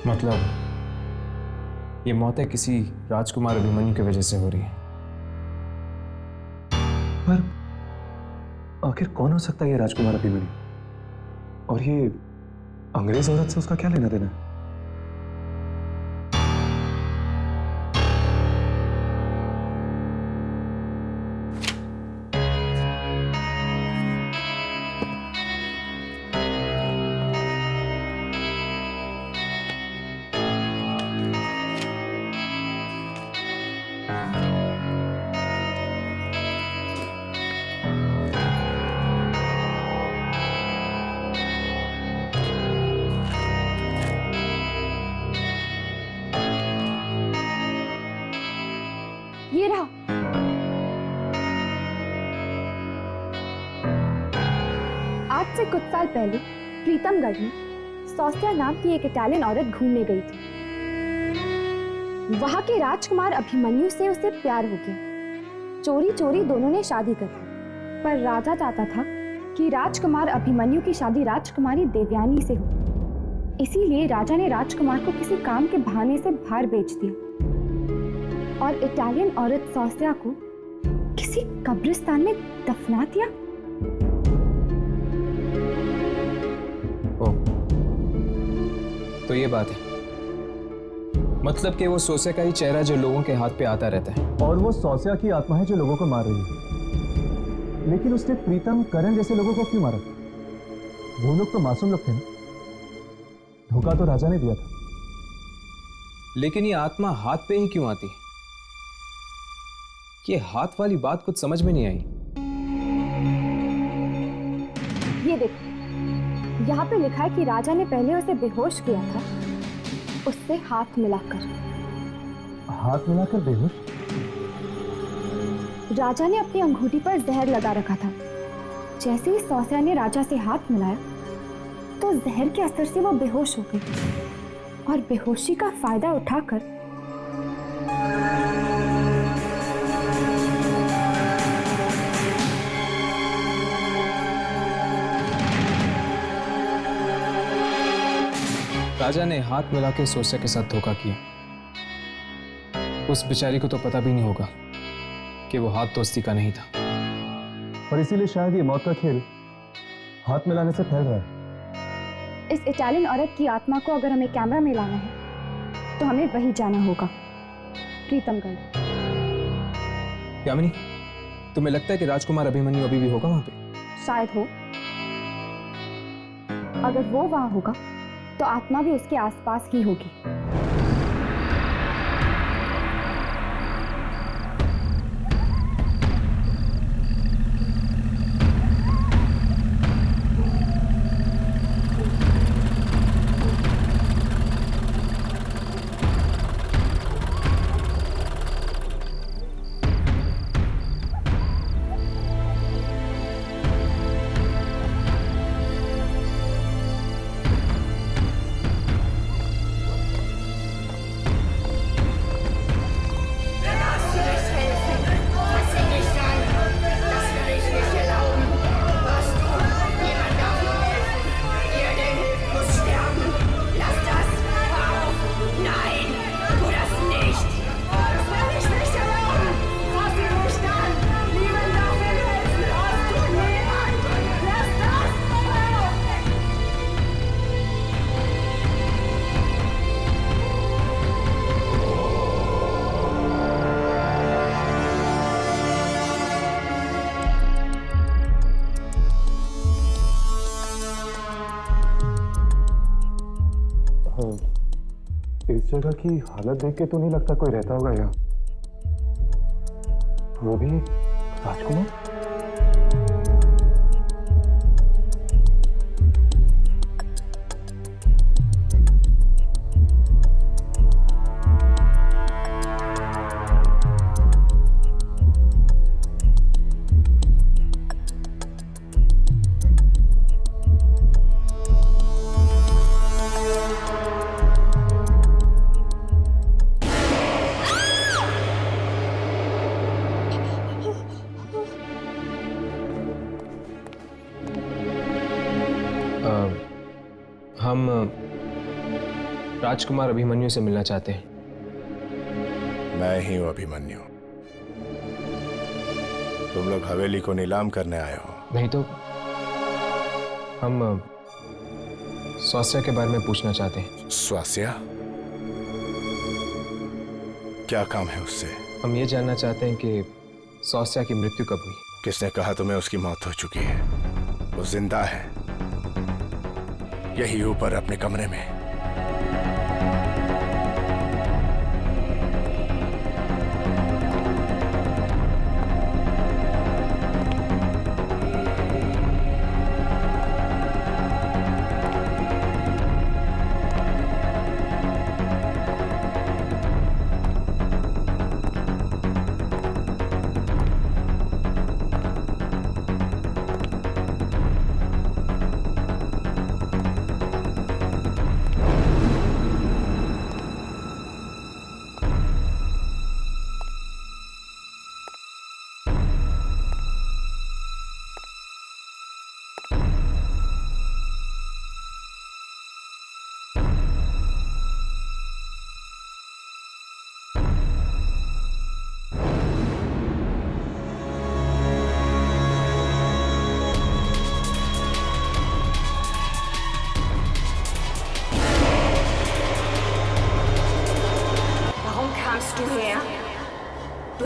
मतलब ये मौतें किसी राजकुमार अभिमन्यु की वजह से हो रही है। पर आखिर कौन हो सकता है ये राजकुमार अभिमन्यु? और ये अंग्रेज औरत से उसका क्या लेना देना है? ये रहा। आज से कुछ साल पहले प्रीतमगढ़ में सौस्या नाम की एक इटालियन औरत घूमने गई थी। वहां के राजकुमार अभिमन्यु से उसे प्यार हो गया। चोरी चोरी दोनों ने शादी कर ली। पर राजा चाहता था कि राजकुमार अभिमन्यु की शादी राजकुमारी देवयानी से हो। इसीलिए राजा ने राजकुमार को किसी काम के बहाने से बाहर भेज दिया और इटालियन औरत सौस्या को किसी कब्रिस्तान में दफना दिया। ओ, तो ये बात है, मतलब कि वो सोसिया का ही चेहरा जो लोगों के हाथ पे आता रहता है। और वो सोसिया की आत्मा है जो लोगों को मार रही है। लेकिन उसने प्रीतम, करण जैसे लोगों को क्यों मारा? वो लोग तो मासूम लोग थे ना। धोखा तो राजा ने दिया था। लेकिन ये आत्मा हाथ पे ही क्यों आती है? ये हाथ वाली बात कुछ समझ में नहीं आई। ये देखो, यहाँ पे लिखा है कि राजा ने पहले उसे बेहोश किया था, उससे हाथ मिलाकर। हाथ मिलाकर बेहोश? राजा ने अपनी अंगूठी पर जहर लगा रखा था। जैसे ही सौस्या ने राजा से हाथ मिलाया तो जहर के असर से वो बेहोश हो गई और बेहोशी का फायदा उठाकर राजा ने हाथ मिला के सोसिया के साथ धोखा किया। उस बेचारी को तो पता भी नहीं होगा कि वो हाथ दोस्ती का नहीं था। और इसीलिए शायद ये मौत का खेल हाथ मिलाने से फैल रहा है। इस इटालियन औरत की आत्मा को अगर हमें कैमरा में लाना है तो हमें वही जाना होगा, प्रीतमगढ़। यामिनी, तुम्हें लगता है कि राजकुमार अभिमन्यु अभी भी होगा वहां पे? शायद हो। अगर वो वहां होगा तो आत्मा भी उसके आसपास ही होगी। इस जगह की हालत देख के तो नहीं लगता कोई रहता होगा यहाँ। वो भी राजकुमार। हम राजकुमार अभिमन्यु से मिलना चाहते हैं। मैं ही हूं अभिमन्यु। तुम लोग हवेली को नीलाम करने आए हो? नहीं तो हम स्वास्या के बारे में पूछना चाहते हैं। स्वास्या? क्या काम है उससे? हम ये जानना चाहते हैं कि स्वास्या की मृत्यु कब हुई। किसने कहा तुम्हें उसकी मौत हो चुकी है? वो जिंदा है, यही ऊपर अपने कमरे में।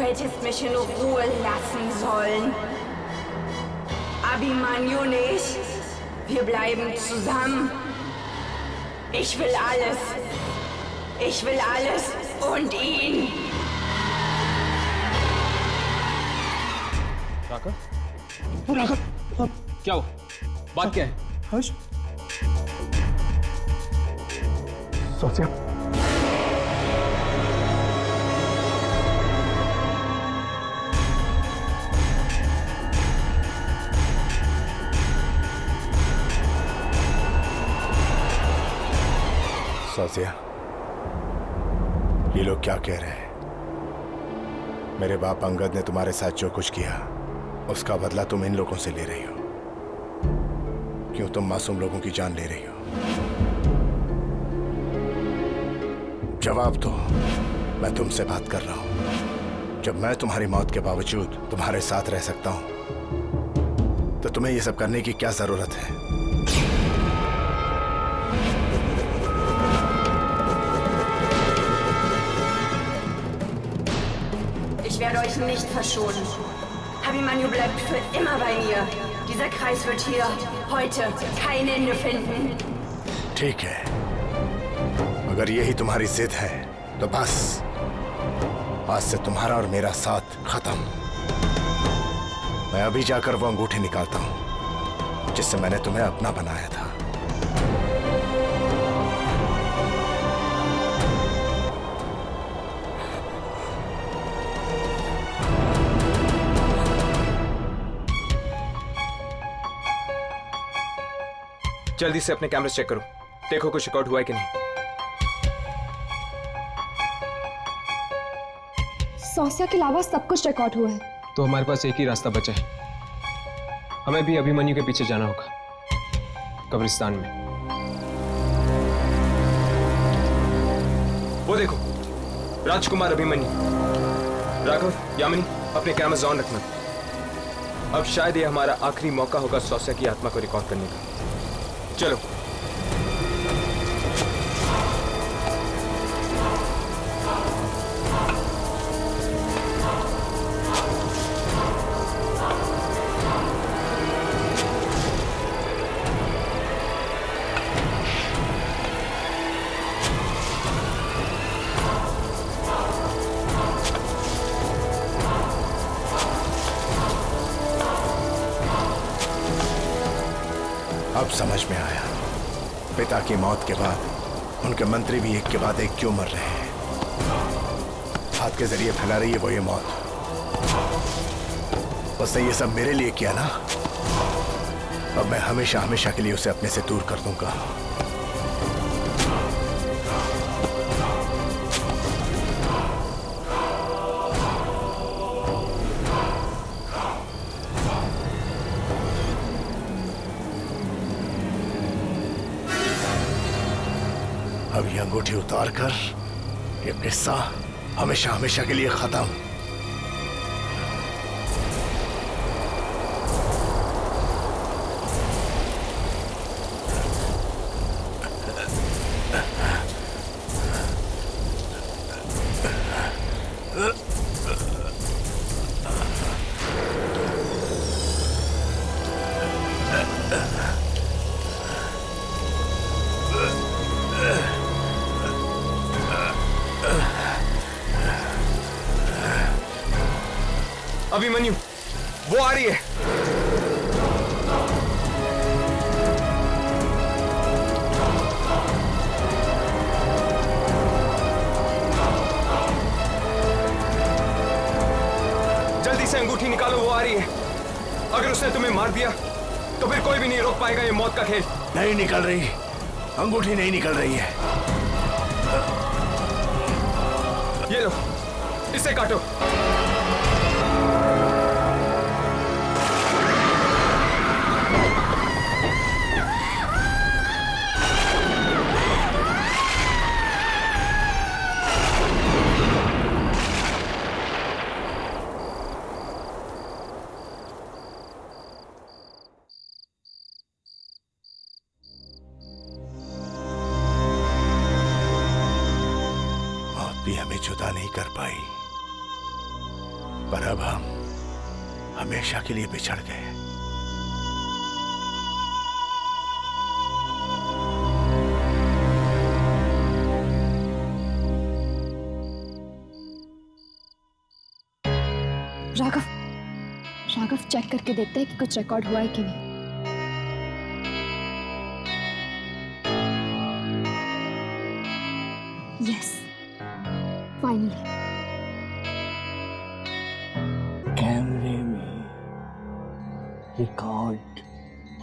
hättest mich in Ruhe lassen sollen. Abhimanyu nicht. Wir bleiben zusammen. Ich will alles. Ich will alles und ihn. राका? क्या हुआ? बात क्या है? हर्ष? सोचिए। सोचिया, ये लोग क्या कह रहे हैं? मेरे बाप अंगद ने तुम्हारे साथ जो कुछ किया उसका बदला तुम इन लोगों से ले रही हो। क्यों तुम मासूम लोगों की जान ले रही हो? जवाब दो। मैं तुमसे बात कर रहा हूं। जब मैं तुम्हारी मौत के बावजूद तुम्हारे साथ रह सकता हूं तो तुम्हें यह सब करने की क्या जरूरत है? Ich werde euch nicht verschonen. Abhimanyu bleibt für immer bei mir. Dieser Kreis wird hier heute kein Ende finden. ठीक है, अगर यही तुम्हारी जिद है तो बस आज से तुम्हारा और मेरा साथ खत्म। मैं अभी जाकर वो अंगूठी निकालता हूं जिससे मैंने तुम्हें अपना बनाया था। जल्दी से अपने कैमरे चेक करो, देखो कुछ रिकॉर्ड हुआ है कि नहीं। सौस्या के अलावा सब कुछ रिकॉर्ड हुआ है। तो हमारे पास एक ही रास्ता बचा है, हमें भी अभिमन्यु के पीछे जाना होगा, कब्रिस्तान में। वो देखो, राजकुमार अभिमन्यु। राघव, यामिनी, अपने कैमरास ऑन रखना। अब शायद ये हमारा आखिरी मौका होगा सौस्या की आत्मा को रिकॉर्ड करने का। चलो। अब समझ में आया, पिता की मौत के बाद उनके मंत्री भी एक के बाद एक क्यों मर रहे हैं। हाथ के जरिए फैला रही है वो ये मौत। उसने ये सब मेरे लिए किया ना, अब मैं हमेशा हमेशा के लिए उसे अपने से दूर कर दूंगा। अब ये अंगूठी उतार कर ये किस्सा हमेशा हमेशा के लिए खत्म। अभिमन्यु, वो आ रही है। जल्दी से अंगूठी निकालो, वो आ रही है। अगर उसने तुम्हें मार दिया तो फिर कोई भी नहीं रोक पाएगा ये मौत का खेल। नहीं निकल रही, अंगूठी नहीं निकल रही है। ये लो, इसे काटो। भी हमें जुदा नहीं कर पाई, पर अब हम हमेशा के लिए बिछड़ गए। राघव, राघव चेक करके देखते हैं कि कुछ रिकॉर्ड हुआ है कि नहीं। Yes, finally. कैमरे में रिकॉर्ड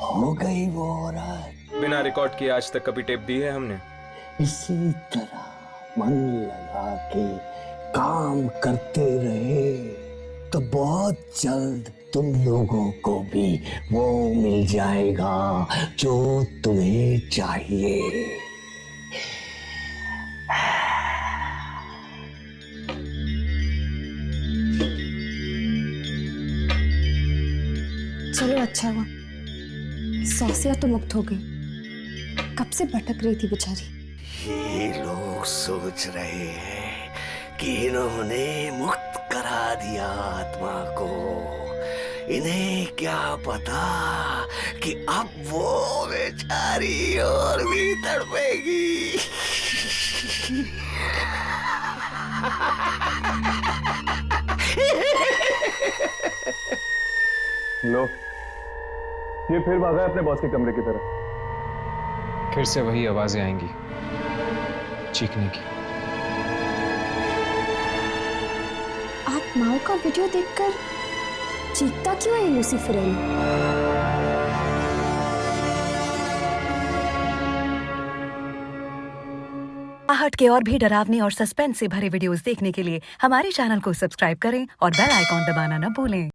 हो गई वो औरत। बिना रिकॉर्ड किए आज तक कभी टेप दी है हमने? इसी तरह मन लगा के काम करते रहे तो बहुत जल्द तुम लोगों को भी वो मिल जाएगा जो तुम्हें चाहिए। चलो अच्छा हुआ, सौसिया तो मुक्त हो गई। कब से भटक रही थी बेचारी। ये लोग सोच रहे हैं कि इन्होंने मुक्त करा दिया आत्मा को। इन्हें क्या पता कि अब वो बेचारी और भी तड़पेगी। लो, ये फिर भागा है अपने बॉस के कमरे की तरफ। फिर से वही आवाजें आएंगी चीखने की। आत्माओं का वीडियो देखकर चीखता क्यों है लूसीफर? आहट के और भी डरावने और सस्पेंस से भरे वीडियोस देखने के लिए हमारे चैनल को सब्सक्राइब करें और बेल आइकॉन दबाना न भूलें।